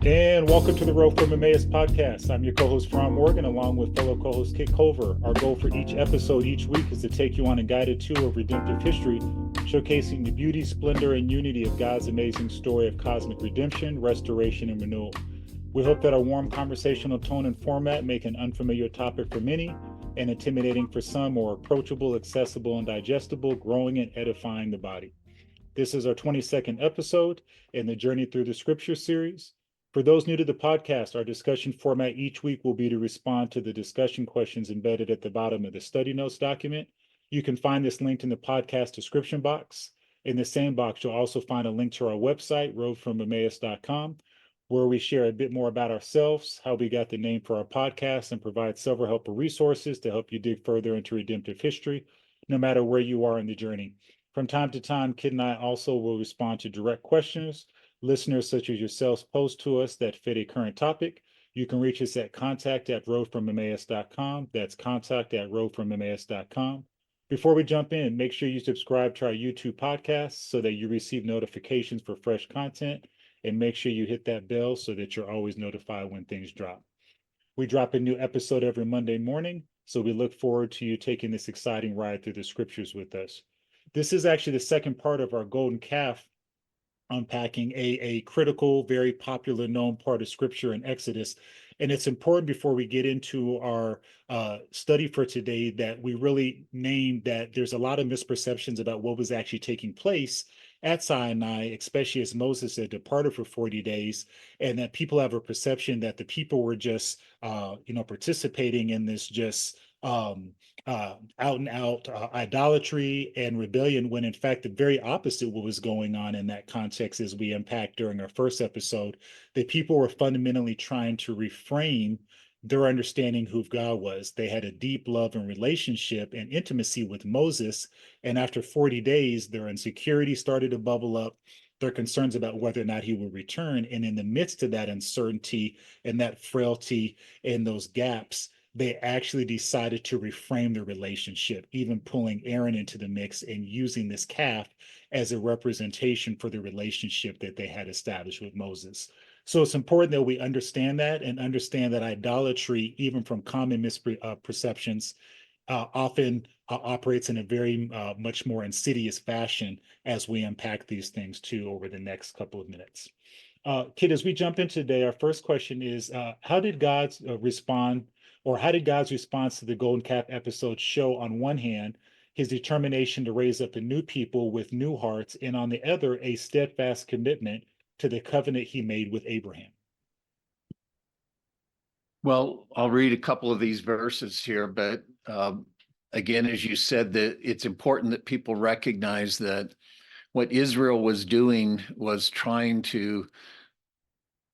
And welcome to the Road from Emmaus podcast. I'm your co-host, Ron Morgan, along with fellow co-host Kit Culver. Our goal for each episode each week is to take you on a guided tour of redemptive history, showcasing the beauty, splendor, and unity of God's amazing story of cosmic redemption, restoration, and renewal. We hope that our warm conversational tone and format make an unfamiliar topic for many and intimidating for some more approachable, accessible, and digestible, growing and edifying the body. This is our 22nd episode in the Journey Through the Scripture series. For those new to the podcast, our discussion format each week will be to respond to the discussion questions embedded at the bottom of the study notes document. You can find this linked in the podcast description box. In the same box, you'll also find a link to our website, roadfromemmaus.com, where we share a bit more about ourselves, how we got the name for our podcast, and provide several helpful resources to help you dig further into redemptive history, no matter where you are in the journey. From time to time, Kid and I also will respond to direct questions listeners such as yourselves post to us that fit a current topic. You can reach us at contact@roadfromemmaus.com. That's contact@roadfromemmaus.com. Before we jump in, make sure you subscribe to our YouTube podcast so that you receive notifications for fresh content, and make sure you hit that bell so that you're always notified when things drop. We drop a new episode every Monday morning, so we look forward to you taking this exciting ride through the scriptures with us. This is actually the second part of our golden calf, unpacking a critical, very popular, known part of scripture in Exodus. And it's important before we get into our study for today that we really name that there's a lot of misperceptions about what was actually taking place at Sinai, especially as Moses had departed for 40 days, and that people have a perception that the people were just, participating in this just out and out idolatry and rebellion, when in fact the very opposite what was going on in that context, as we unpacked during our first episode, that people were fundamentally trying to reframe their understanding who God was. They had a deep love and relationship and intimacy with Moses, and after 40 days their insecurity started to bubble up, their concerns about whether or not he would return, and in the midst of that uncertainty and that frailty and those gaps, they actually decided to reframe the relationship, even pulling Aaron into the mix and using this calf as a representation for the relationship that they had established with Moses. So it's important that we understand that and understand that idolatry, even from common misperceptions, often operates in a very much more insidious fashion as we unpack these things too over the next couple of minutes. Kid, as we jump in today, our first question is, how did God respond, or how did God's response to the golden calf episode show, on one hand, his determination to raise up a new people with new hearts, and on the other, a steadfast commitment to the covenant he made with Abraham? Well, I'll read a couple of these verses here, but again, as you said, that it's important that people recognize that what Israel was doing was trying to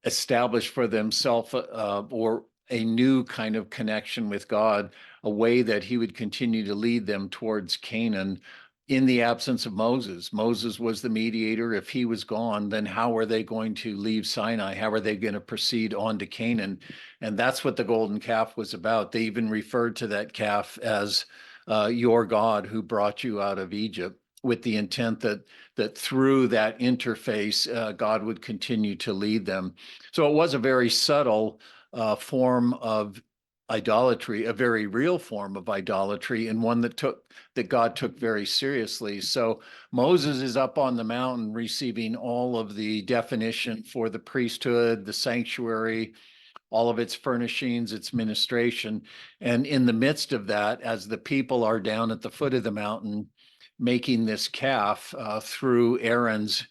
establish for themselves or a new kind of connection with God, a way that he would continue to lead them towards Canaan in the absence of Moses. Moses was the mediator. If he was gone, then how are they going to leave Sinai? How are they going to proceed on to Canaan? And that's what the golden calf was about. They even referred to that calf as your God who brought you out of Egypt, with the intent that through that interface, God would continue to lead them. So it was a very subtle form of idolatry, a very real form of idolatry, and one that God took very seriously. So Moses is up on the mountain receiving all of the definition for the priesthood, the sanctuary, all of its furnishings, its ministration. And in the midst of that, as the people are down at the foot of the mountain making this calf through Aaron's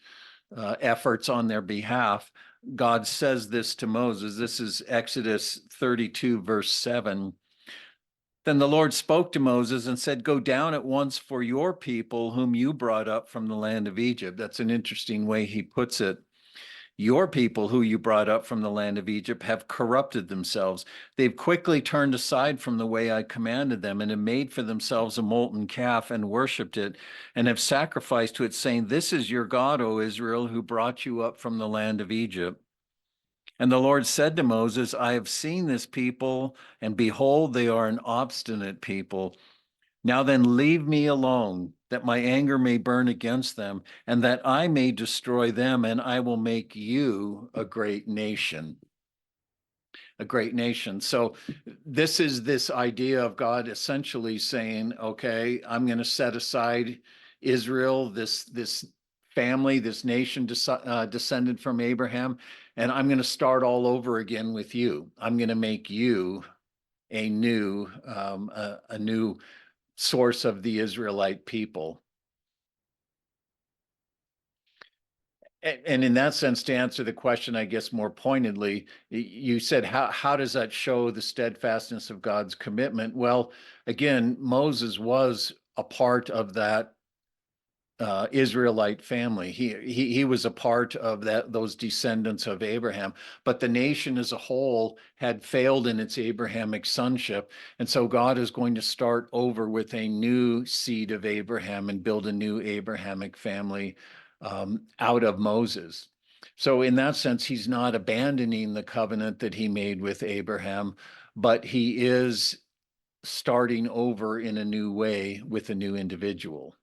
efforts on their behalf, God says this to Moses. This is Exodus 32, verse 7. Then the Lord spoke to Moses and said, "Go down at once, for your people whom you brought up from the land of Egypt." That's an interesting way he puts it. Your people who you brought up from the land of Egypt have corrupted themselves. They've quickly turned aside from the way I commanded them, and have made for themselves a molten calf and worshipped it, and have sacrificed to it, saying, "This is your God, O Israel, who brought you up from the land of Egypt." And the Lord said to Moses, "I have seen this people, and behold, they are an obstinate people. Now then, leave me alone, that my anger may burn against them, and that I may destroy them, and I will make you a great nation. A great nation. So this is this idea of God essentially saying, okay, I'm going to set aside Israel, this family, this nation descended from Abraham, and I'm going to start all over again with you. I'm going to make you a new source of the Israelite people. And in that sense, to answer the question, I guess more pointedly, you said, how does that show the steadfastness of God's commitment? Well, again, Moses was a part of that Israelite family. He was a part of those descendants of Abraham, but the nation as a whole had failed in its Abrahamic sonship, and so God is going to start over with a new seed of Abraham and build a new Abrahamic family out of Moses. So in that sense, he's not abandoning the covenant that he made with Abraham, but he is starting over in a new way with a new individual.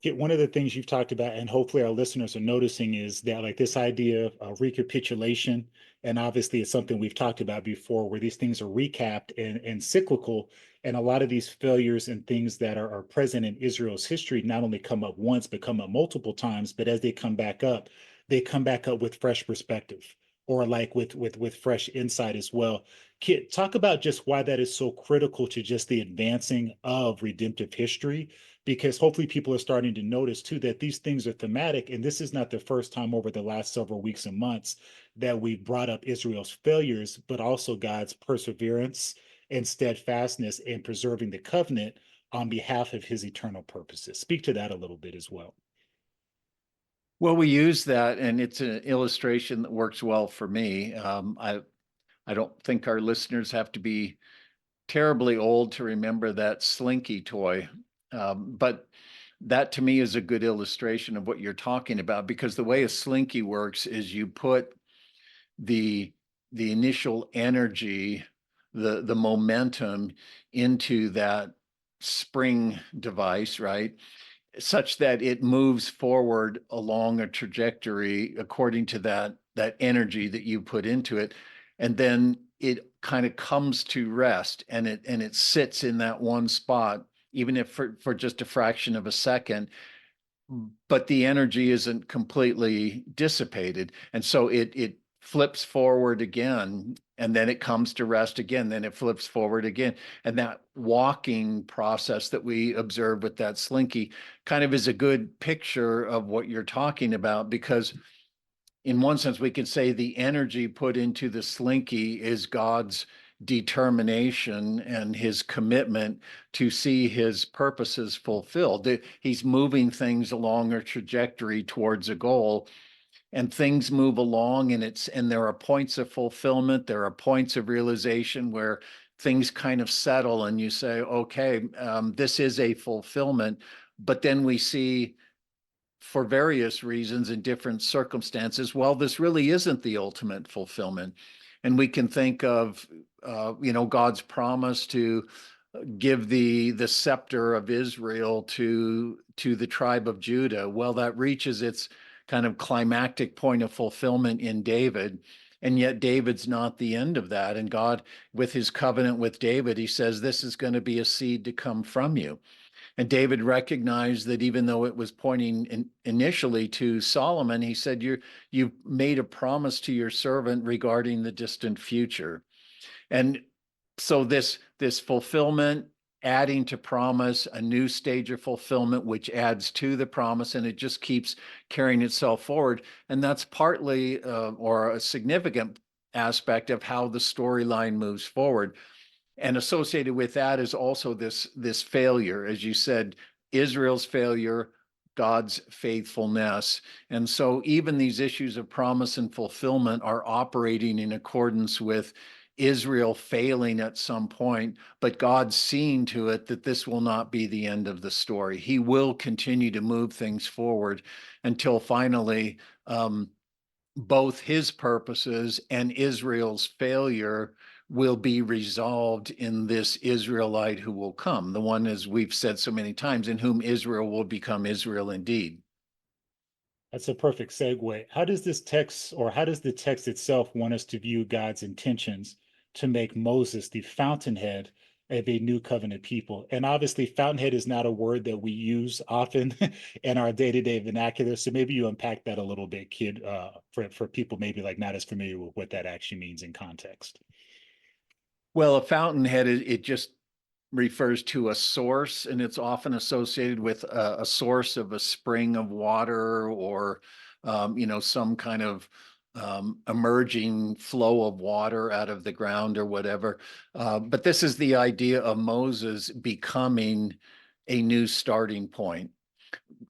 One of the things you've talked about, and hopefully our listeners are noticing, is that like this idea of recapitulation, and obviously it's something we've talked about before, where these things are recapped and cyclical, and a lot of these failures and things that are present in Israel's history not only come up once, but come up multiple times. But as they come back up, they come back up with fresh perspective, or like with fresh insight as well. Kit, talk about just why that is so critical to just the advancing of redemptive history, because hopefully people are starting to notice too that these things are thematic. And this is not the first time over the last several weeks and months that we've brought up Israel's failures, but also God's perseverance and steadfastness in preserving the covenant on behalf of his eternal purposes. Speak to that a little bit as well. Well, we use that, and it's an illustration that works well for me. I don't think our listeners have to be terribly old to remember that Slinky toy, but that to me is a good illustration of what you're talking about, because the way a Slinky works is you put the initial energy, the momentum into that spring device, right? Such that it moves forward along a trajectory according to that energy that you put into it, and then it kind of comes to rest, and it sits in that one spot, even if for just a fraction of a second, but the energy isn't completely dissipated, and so it flips forward again, and then it comes to rest again, then it flips forward again. And that walking process that we observe with that Slinky kind of is a good picture of what you're talking about, because in one sense we could say the energy put into the Slinky is God's determination and his commitment to see his purposes fulfilled. He's moving things along a trajectory towards a goal, and things move along, and there are points of fulfillment, there are points of realization where things kind of settle and you say, okay, this is a fulfillment. But then we see, for various reasons in different circumstances, well, this really isn't the ultimate fulfillment. And we can think of God's promise to give the scepter of Israel to the tribe of Judah. Well, that reaches its kind of climactic point of fulfillment in David. And yet David's not the end of that. And God, with his covenant with David, he says, this is going to be a seed to come from you. And David recognized that even though it was pointing initially to Solomon, he said, you've made a promise to your servant regarding the distant future. And so this fulfillment, adding to promise, a new stage of fulfillment, which adds to the promise, and it just keeps carrying itself forward. And that's partly or a significant aspect of how the storyline moves forward. And associated with that is also this failure, as you said, Israel's failure, God's faithfulness. And so even these issues of promise and fulfillment are operating in accordance with Israel failing at some point, but God seeing to it that this will not be the end of the story. He will continue to move things forward until finally both his purposes and Israel's failure will be resolved in this Israelite who will come, the one, as we've said so many times, in whom Israel will become Israel indeed. That's a perfect segue. How does this text, or how does the text itself want us to view God's intentions to make Moses the fountainhead of a new covenant people? And obviously, fountainhead is not a word that we use often in our day-to-day vernacular. So maybe you unpack that a little bit, kid, for people maybe like not as familiar with what that actually means in context. Well, a fountainhead, it just refers to a source, and it's often associated with a source of a spring of water or, some kind of emerging flow of water out of the ground or whatever. But this is the idea of Moses becoming a new starting point.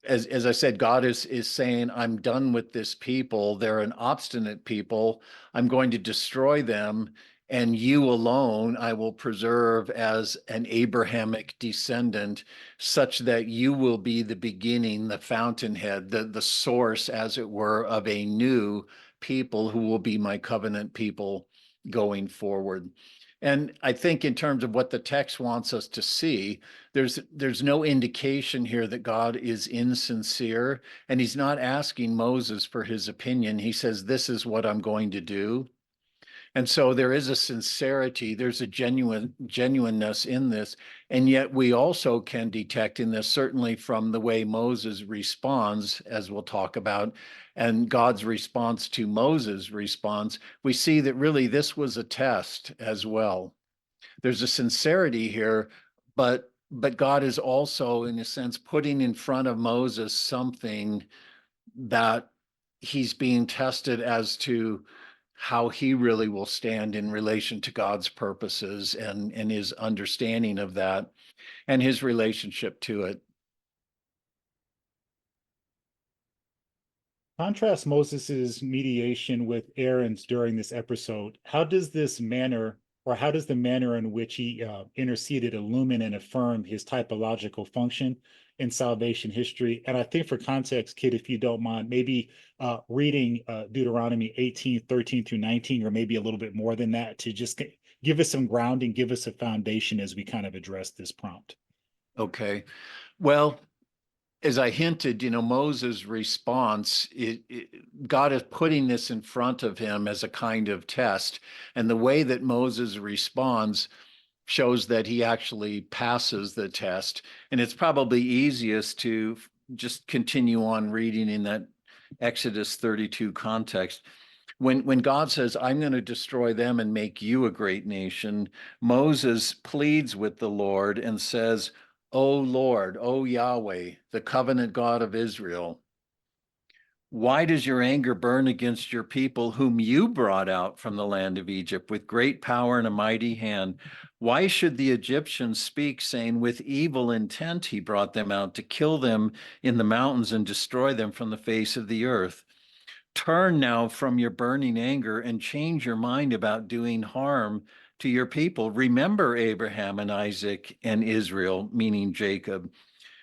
As I said, God is saying, I'm done with this people. They're an obstinate people. I'm going to destroy them, and you alone I will preserve as an Abrahamic descendant, such that you will be the beginning, the fountainhead, the source, as it were, of a new people who will be my covenant people going forward. And I think in terms of what the text wants us to see, there's no indication here that God is insincere, and he's not asking Moses for his opinion. He says, this is what I'm going to do. And so there is a sincerity, there's a genuineness in this. And yet we also can detect in this, certainly from the way Moses responds, as we'll talk about, and God's response to Moses' response, we see that really this was a test as well. There's a sincerity here, but God is also, in a sense, putting in front of Moses something that he's being tested as to how he really will stand in relation to God's purposes and his understanding of that and his relationship to it. Contrast Moses's mediation with Aaron's during this episode. How does this manner, or how does the manner in which he interceded illumine and affirm his typological function in salvation history? And I think for context, kid, if you don't mind, maybe reading Deuteronomy 18:13 through 19, or maybe a little bit more than that, to just give us some grounding, give us a foundation as we kind of address this prompt. Okay. Well, as I hinted, Moses' response, God is putting this in front of him as a kind of test. And the way that Moses responds shows that he actually passes the test. And it's probably easiest to just continue on reading in that Exodus 32 context. When God says, I'm going to destroy them and make you a great nation, Moses pleads with the Lord and says, O Lord, O Yahweh, the covenant God of Israel, why does your anger burn against your people whom you brought out from the land of Egypt with great power and a mighty hand? Why should the Egyptians speak, saying, with evil intent he brought them out to kill them in the mountains and destroy them from the face of the earth? Turn now from your burning anger and change your mind about doing harm to your people. Remember Abraham and Isaac and Israel, meaning Jacob,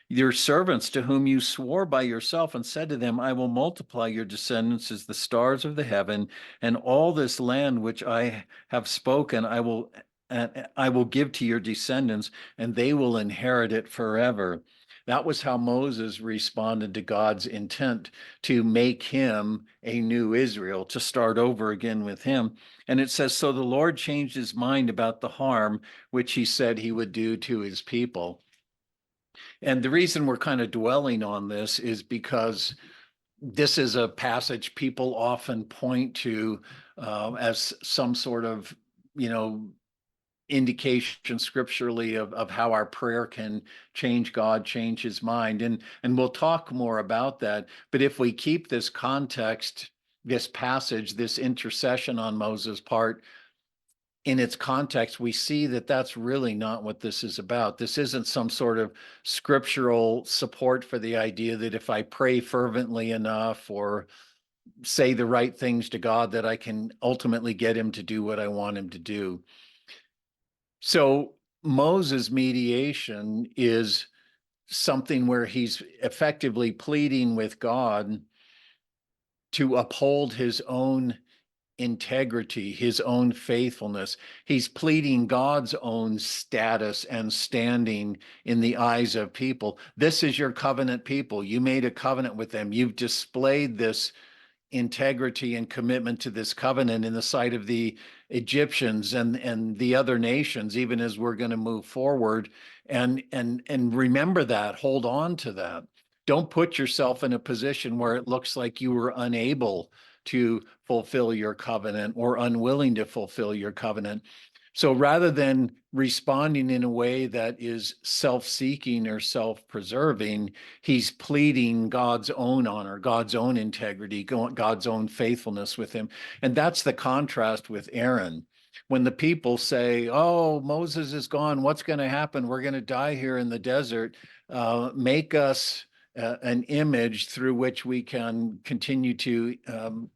your servants to whom you swore by yourself and said to them, I will multiply your descendants as the stars of the heaven, and all this land which I have spoken, I will give to your descendants, and they will inherit it forever. That was how Moses responded to God's intent to make him a new Israel, to start over again with him. And it says, so the Lord changed his mind about the harm which he said he would do to his people. And the reason we're kind of dwelling on this is because this is a passage people often point to as some sort of, indication scripturally of how our prayer can change God, change his mind. And we'll talk more about that. But if we keep this context, this passage, this intercession on Moses' part, in its context, we see that that's really not what this is about. This isn't some sort of scriptural support for the idea that if I pray fervently enough or say the right things to God, that I can ultimately get him to do what I want him to do. So Moses' mediation is something where he's effectively pleading with God to uphold his own integrity, his own faithfulness. He's pleading God's own status and standing in the eyes of people. This is your covenant people. You made a covenant with them. You've displayed this integrity and commitment to this covenant in the sight of the Egyptians and the other nations, even as we're going to move forward. And remember that, hold on to that. Don't put yourself in a position where it looks like you were unable to fulfill your covenant or unwilling to fulfill your covenant. So rather than responding in a way that is self-seeking or self-preserving, he's pleading God's own honor, God's own integrity, God's own faithfulness with him. And that's the contrast with Aaron. When the people say, oh, Moses is gone, what's going to happen? We're going to die here in the desert. Make us an image through which we can continue to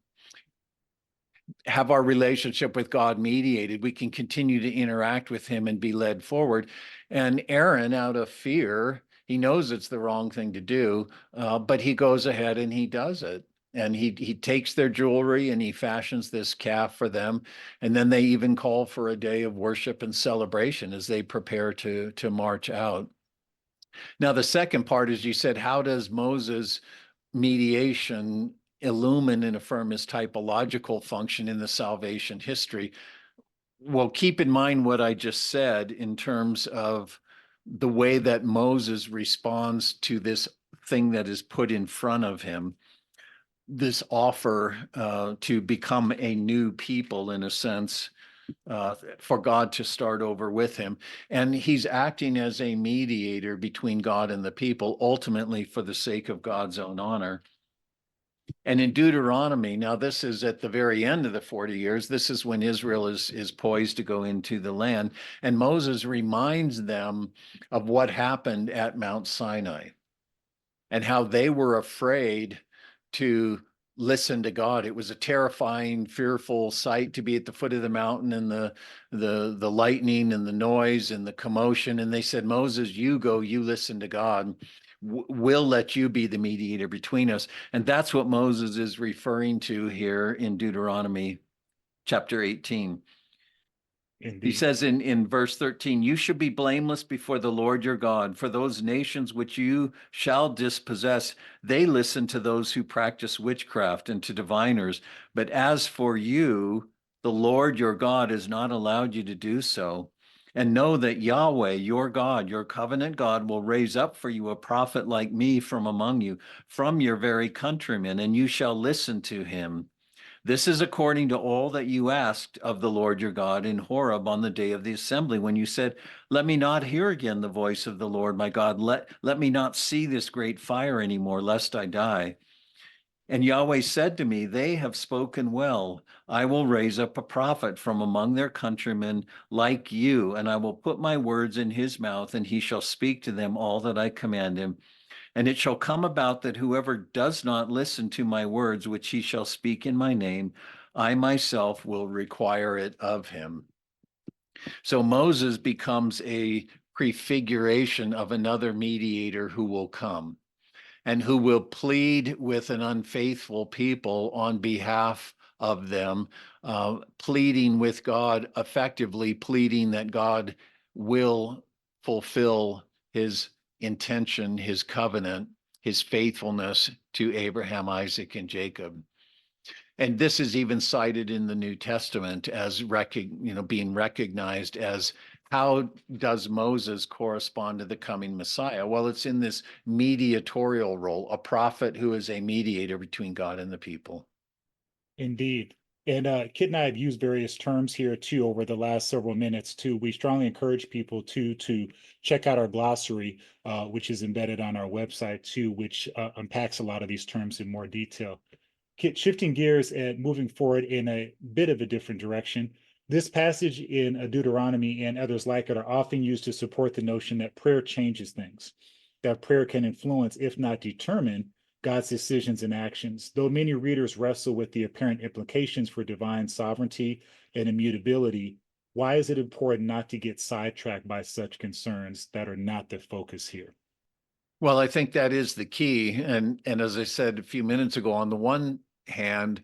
have our relationship with God mediated. We can continue to interact with him and be led forward. And Aaron, out of fear, he knows it's the wrong thing to do, but he goes ahead and he does it. And he takes their jewelry and he fashions this calf for them. And then they even call for a day of worship and celebration as they prepare to march out. Now, the second part is, you said, how does Moses' mediation illumine and affirm his typological function in the salvation history? Well, keep in mind what I just said in terms of the way that Moses responds to this thing that is put in front of him, this offer to become a new people, in a sense, for God to start over with him. And he's acting as a mediator between God and the people, ultimately for the sake of God's own honor. And in Deuteronomy, now this is at the very end of the 40 years, this is when Israel is poised to go into the land. And Moses reminds them of what happened at Mount Sinai and how they were afraid to listen to God. It was a terrifying, fearful sight to be at the foot of the mountain, and the lightning and the noise and the commotion. And they said, Moses, you go, you listen to God. We'll let you be the mediator between us. And that's what Moses is referring to here in Deuteronomy chapter 18. Indeed. He says in verse 13, you should be blameless before the Lord your God, for those nations which you shall dispossess, they listen to those who practice witchcraft and to diviners. But as for you, the Lord your God has not allowed you to do so. And know that Yahweh, your God, your covenant God, will raise up for you a prophet like me from among you, from your very countrymen, and you shall listen to him. This is according to all that you asked of the Lord your God in Horeb on the day of the assembly, when you said, let me not hear again the voice of the Lord my God. Let me not see this great fire anymore, lest I die. And Yahweh said to me, they have spoken well. I will raise up a prophet from among their countrymen like you, and I will put my words in his mouth, and he shall speak to them all that I command him. And it shall come about that whoever does not listen to my words, which he shall speak in my name, I myself will require it of him. So Moses becomes a prefiguration of another mediator who will come and who will plead with an unfaithful people on behalf of them, pleading with God, effectively pleading that God will fulfill his intention, his covenant, his faithfulness to Abraham, Isaac, and Jacob. And this is even cited in the New Testament as being recognized as, how does Moses correspond to the coming Messiah? Well, it's in this mediatorial role, a prophet who is a mediator between God and the people. Indeed. And Kit and I have used various terms here too over the last several minutes too. We strongly encourage people to check out our glossary, which is embedded on our website too, which unpacks a lot of these terms in more detail. Kit, shifting gears and moving forward in a bit of a different direction. This passage in Deuteronomy and others like it are often used to support the notion that prayer changes things, that prayer can influence, if not determine, God's decisions and actions. Though many readers wrestle with the apparent implications for divine sovereignty and immutability, why is it important not to get sidetracked by such concerns that are not the focus here? Well, I think that is the key. And as I said a few minutes ago, on the one hand,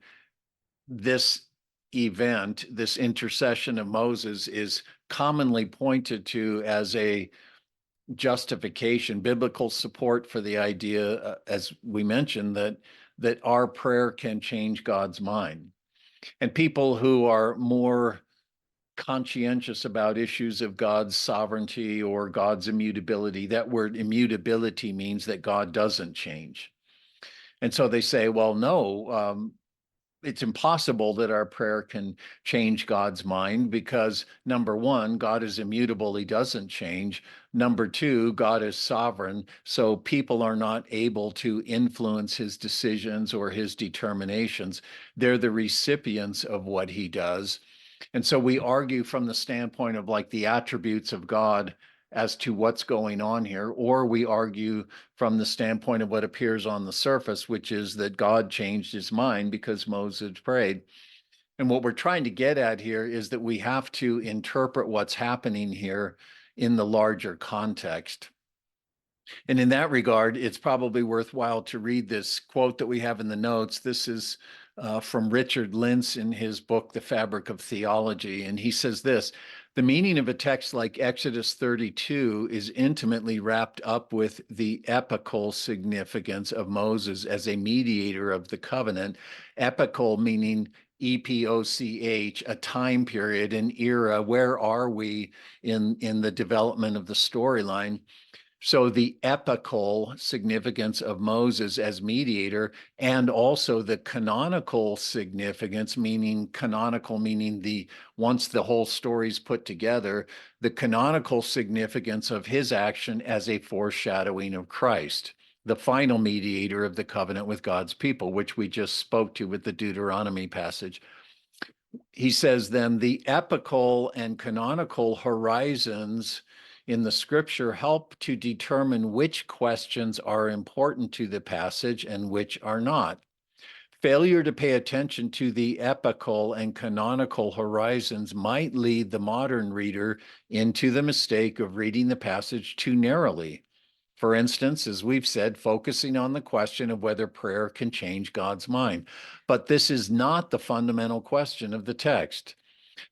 this event, this intercession of Moses, is commonly pointed to as a justification, biblical support for the idea, as we mentioned, that our prayer can change God's mind. And people who are more conscientious about issues of God's sovereignty or God's immutability, that word immutability means that God doesn't change. And so they say, well, no, it's impossible that our prayer can change God's mind because, number one, God is immutable, he doesn't change. Number two, God is sovereign, so people are not able to influence his decisions or his determinations. They're the recipients of what he does. And so we argue from the standpoint of like the attributes of God as to what's going on here, or we argue from the standpoint of what appears on the surface, which is that God changed his mind because Moses prayed. And what we're trying to get at here is that we have to interpret what's happening here in the larger context. And in that regard, it's probably worthwhile to read this quote that we have in the notes. This is from Richard Lentz in his book, The Fabric of Theology. And he says this: the meaning of a text like Exodus 32 is intimately wrapped up with the epical significance of Moses as a mediator of the covenant. Epical meaning EPOCH, a time period, an era. Where are we in the development of the storyline? So the epical significance of Moses as mediator, and also the canonical significance, meaning canonical, meaning the once the whole story's put together, the canonical significance of his action as a foreshadowing of Christ, the final mediator of the covenant with God's people, which we just spoke to with the Deuteronomy passage. He says then the epical and canonical horizons in the scripture help to determine which questions are important to the passage and which are not. Failure to pay attention to the epical and canonical horizons might lead the modern reader into the mistake of reading the passage too narrowly. For instance, as we've said, focusing on the question of whether prayer can change God's mind. But this is not the fundamental question of the text.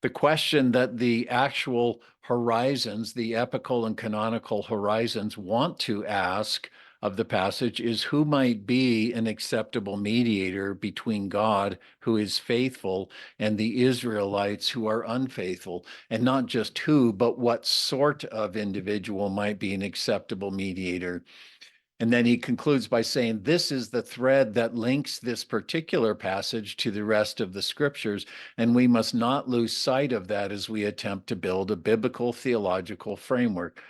The question that the actual horizons, the epical and canonical horizons, want to ask of the passage is who might be an acceptable mediator between God, who is faithful, and the Israelites who are unfaithful. And not just who, but what sort of individual might be an acceptable mediator. And then he concludes by saying, this is the thread that links this particular passage to the rest of the scriptures, and we must not lose sight of that as we attempt to build a biblical theological framework.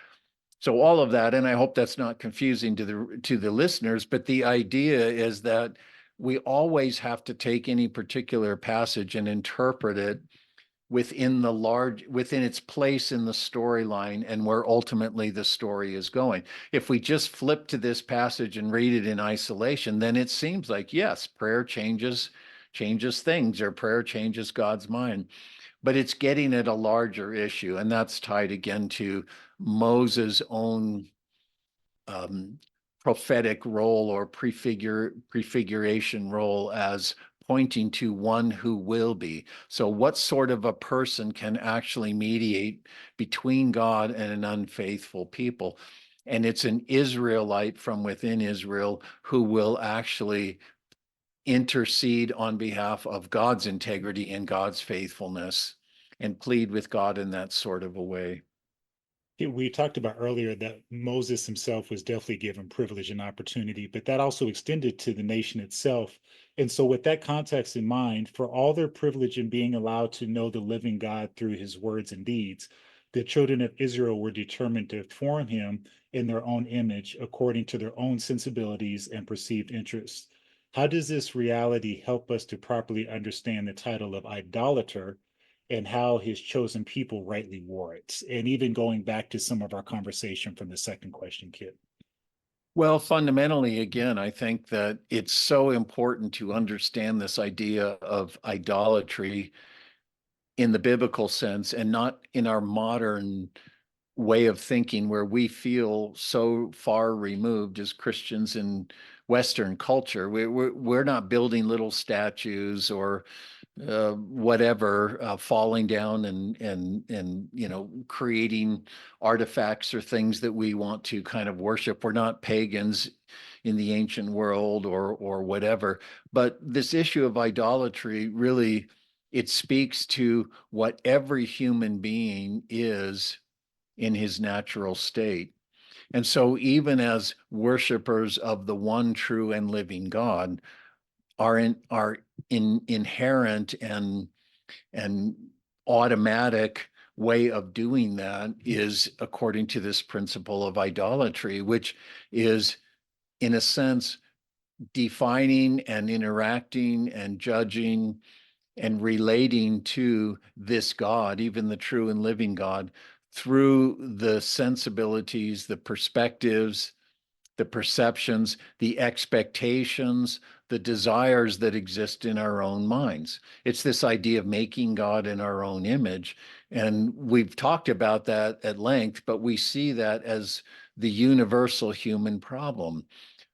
So all of that, and I hope that's not confusing to the listeners, but the idea is that we always have to take any particular passage and interpret it within its place in the storyline and where ultimately the story is going. If we just flip to this passage and read it in isolation, then it seems like, yes, prayer changes things, or prayer changes God's mind. But it's getting at a larger issue, and that's tied again to Moses' own prophetic role or prefiguration role as pointing to one who will be. So what sort of a person can actually mediate between God and an unfaithful people? And it's an Israelite from within Israel who will actually intercede on behalf of God's integrity and God's faithfulness and plead with God in that sort of a way. We talked about earlier that Moses himself was definitely given privilege and opportunity, but that also extended to the nation itself. And so, with that context in mind, for all their privilege in being allowed to know the living God through his words and deeds, the children of Israel were determined to form him in their own image according to their own sensibilities and perceived interests. How does this reality help us to properly understand the title of idolater and how his chosen people rightly wore it? And even going back to some of our conversation from the second question, Kit. Well, fundamentally, again, I think that it's so important to understand this idea of idolatry in the biblical sense and not in our modern way of thinking where we feel so far removed as Christians in Western culture. We're not building little statues or whatever, falling down and creating artifacts or things that we want to kind of worship. We're not pagans in the ancient world or whatever. But this issue of idolatry really, it speaks to what every human being is in his natural state. And so even as worshipers of the one true and living God, our inherent and automatic way of doing that is according to this principle of idolatry, which is, in a sense, defining and interacting and judging and relating to this God, even the true and living God, through the sensibilities, the perspectives, the perceptions, the expectations, the desires that exist in our own minds. It's this idea of making God in our own image. And we've talked about that at length, but we see that as the universal human problem.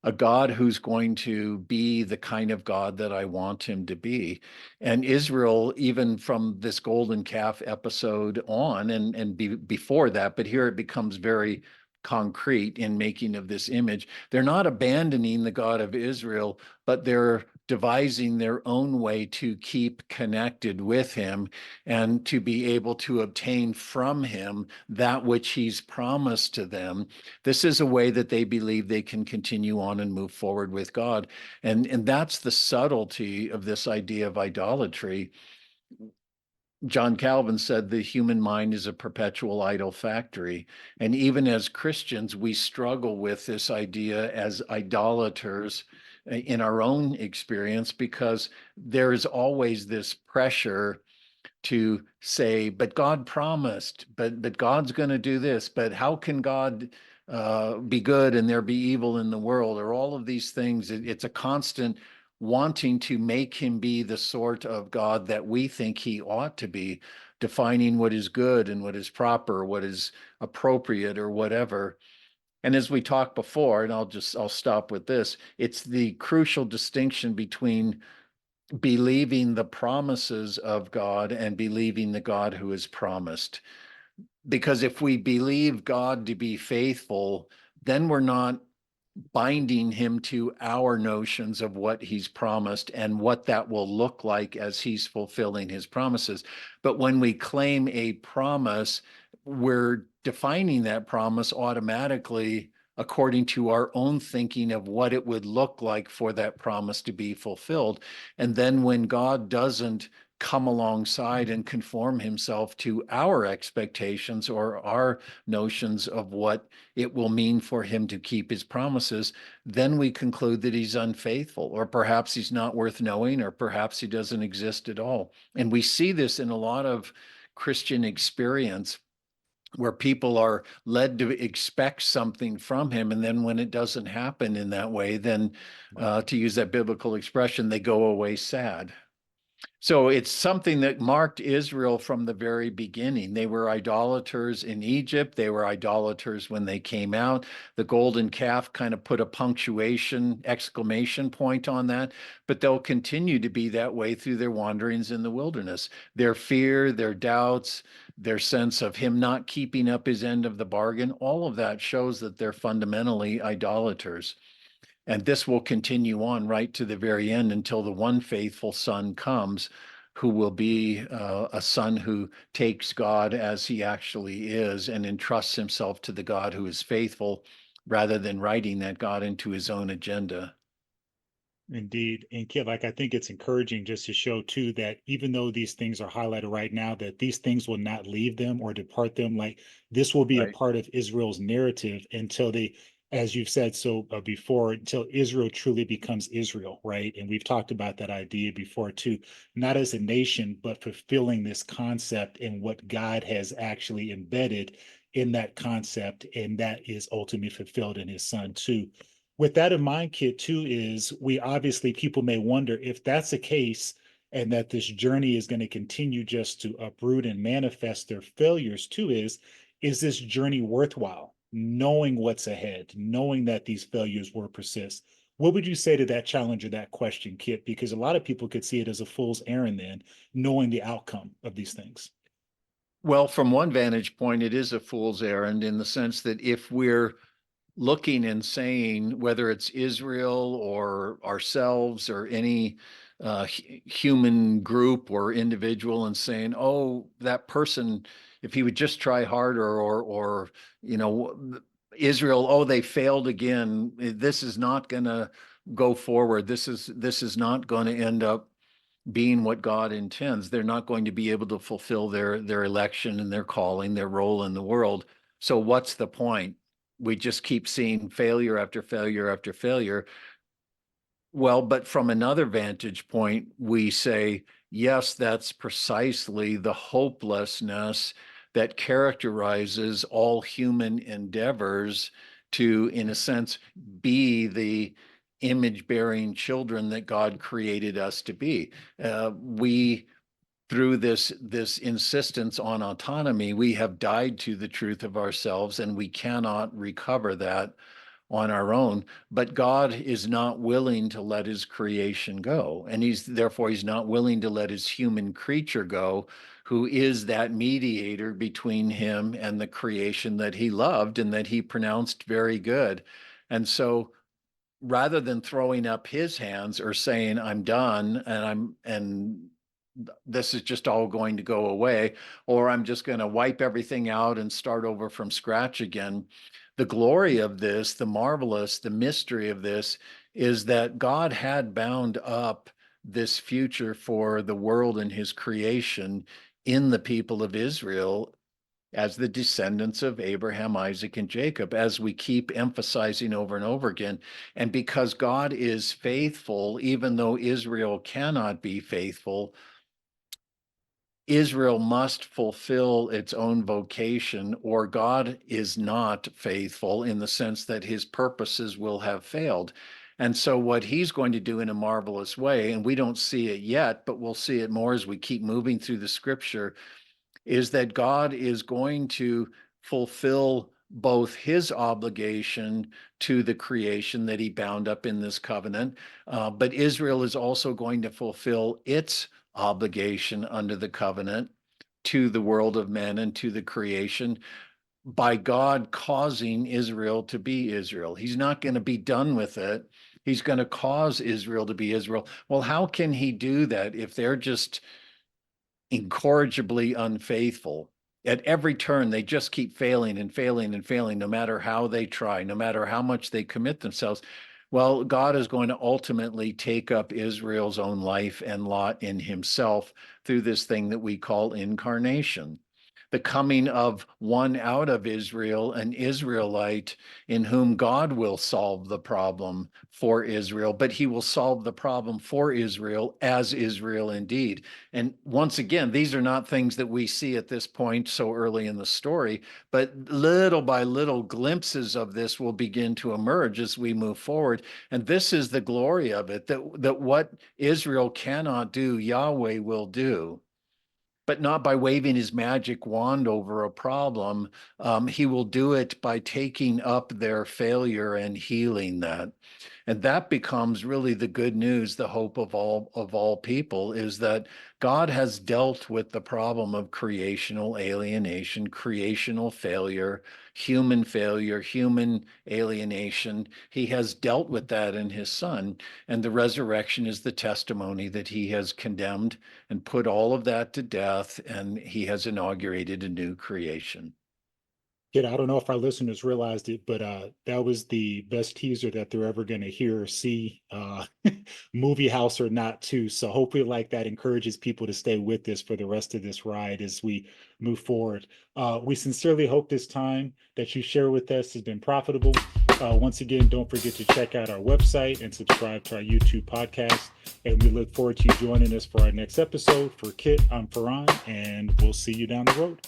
A God who's going to be the kind of God that I want him to be. And Israel, even from this golden calf episode on, and before that, but here it becomes very concrete in making of this image. They're not abandoning the God of Israel, but they're devising their own way to keep connected with him and to be able to obtain from him that which he's promised to them. This is a way that they believe they can continue on and move forward with God. And that's the subtlety of this idea of idolatry. John Calvin said the human mind is a perpetual idol factory. And even as Christians, we struggle with this idea as idolaters in our own experience because there is always this pressure to say, but God promised, but God's going to do this, but how can God be good and there be evil in the world, or all of these things? It's a constant wanting to make him be the sort of God that we think he ought to be, defining what is good and what is proper, what is appropriate or whatever. And as we talked before, and I'll stop with this, it's the crucial distinction between believing the promises of God and believing the God who is promised. Because if we believe God to be faithful, then we're not binding him to our notions of what he's promised and what that will look like as he's fulfilling his promises. But when we claim a promise, we're defining that promise automatically according to our own thinking of what it would look like for that promise to be fulfilled. And then when God doesn't come alongside and conform himself to our expectations or our notions of what it will mean for him to keep his promises, then we conclude that he's unfaithful, or perhaps he's not worth knowing, or perhaps he doesn't exist at all. And we see this in a lot of Christian experience where people are led to expect something from him. And then when it doesn't happen in that way, then to use that biblical expression, they go away sad. So it's something that marked Israel from the very beginning. They were idolaters in Egypt. They were idolaters when they came out. The golden calf kind of put a punctuation, exclamation point on that, but they'll continue to be that way through their wanderings in the wilderness. Their fear, their doubts, their sense of him not keeping up his end of the bargain, all of that shows that they're fundamentally idolaters. And this will continue on right to the very end until the one faithful son comes, who will be a son who takes God as he actually is and entrusts himself to the God who is faithful, rather than writing that God into his own agenda. Indeed. And Kid, like I think it's encouraging just to show too that even though these things are highlighted right now, that these things will not leave them or depart them. Like this will be a Right. part of Israel's narrative until they, as you've said so before, until Israel truly becomes Israel, right? And we've talked about that idea before too, not as a nation, but fulfilling this concept and what God has actually embedded in that concept, and that is ultimately fulfilled in His Son too. With that in mind, Kit, too, is we obviously people may wonder if that's the case and that this journey is going to continue just to uproot and manifest their failures too, is is this journey worthwhile? Knowing what's ahead, knowing that these failures will persist. What would you say to that challenge or that question, Kit? Because a lot of people could see it as a fool's errand then, knowing the outcome of these things. Well, from one vantage point, it is a fool's errand in the sense that if we're looking and saying, whether it's Israel or ourselves or any human group or individual, and saying, oh, that person, if he would just try harder, or you know, Israel, oh, they failed again. This is not going to go forward. This is not going to end up being what God intends. They're not going to be able to fulfill their election and their calling, their role in the world. So what's the point? We just keep seeing failure after failure after failure. Well, but from another vantage point, we say, yes, that's precisely the hopelessness that characterizes all human endeavors to, in a sense, be the image-bearing children that God created us to be. We through this insistence on autonomy, we have died to the truth of ourselves, and we cannot recover that on our own. But God is not willing to let his creation go, and he's not willing to let his human creature go, who is that mediator between him and the creation that he loved and that he pronounced very good. And so rather than throwing up his hands or saying, I'm done and this is just all going to go away, or I'm just going to wipe everything out and start over from scratch again. The glory of this, the marvelous, the mystery of this is that God had bound up this future for the world and his creation in the people of Israel as the descendants of Abraham, Isaac, and Jacob, as we keep emphasizing over and over again. And because God is faithful, even though Israel cannot be faithful, Israel must fulfill its own vocation, or God is not faithful in the sense that his purposes will have failed. And so, what he's going to do in a marvelous way, and we don't see it yet, but we'll see it more as we keep moving through the scripture, is that God is going to fulfill both his obligation to the creation that he bound up in this covenant, but Israel is also going to fulfill its obligation under the covenant to the world of men and to the creation by God causing Israel to be Israel. He's not going to be done with it. He's going to cause Israel to be Israel. Well, how can he do that if they're just incorrigibly unfaithful? At every turn, they just keep failing and failing and failing, no matter how they try, no matter how much they commit themselves. Well, God is going to ultimately take up Israel's own life and lot in himself through this thing that we call incarnation. The coming of one out of Israel, an Israelite in whom God will solve the problem for Israel, but he will solve the problem for Israel as Israel indeed. And once again, these are not things that we see at this point so early in the story, but little by little glimpses of this will begin to emerge as we move forward. And this is the glory of it, that what Israel cannot do, Yahweh will do, but not by waving his magic wand over a problem. He will do it by taking up their failure and healing that. And that becomes really the good news, the hope of all people, is that God has dealt with the problem of creational alienation, creational failure, human alienation. He has dealt with that in his son. And the resurrection is the testimony that he has condemned and put all of that to death, and he has inaugurated a new creation. Kid, I don't know if our listeners realized it, but that was the best teaser that they're ever going to hear or see, movie house or not, too. So hopefully, like that encourages people to stay with us for the rest of this ride as we move forward. We sincerely hope this time that you share with us has been profitable. Once again, don't forget to check out our website and subscribe to our YouTube podcast. And we look forward to you joining us for our next episode. For Kit, I'm Farhan, and we'll see you down the road.